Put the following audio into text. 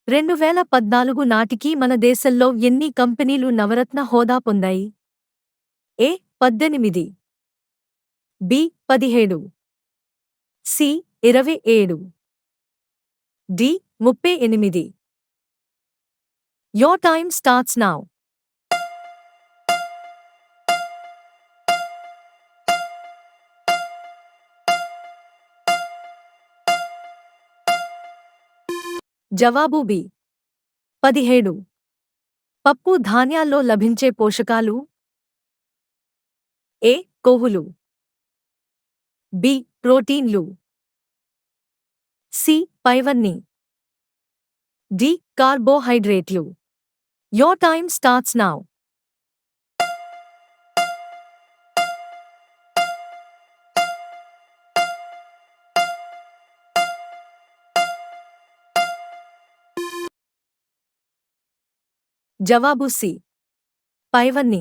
2014 నాటికి మన దేశంలో ఎన్ని కంపెనీలు నవరత్న హోదా పొందాయి? A 18, B 17, C 27, D 38. Your time starts now. జవాబు బి 17. పప్పు ధాన్యాల్లో లభించే పోషకాలు: ఏ కొవ్వులు, బి ప్రోటీన్లు, సి పైవన్నీ, డి కార్బోహైడ్రేట్లు. Your time starts now. జవాబు సి పైవన్నీ.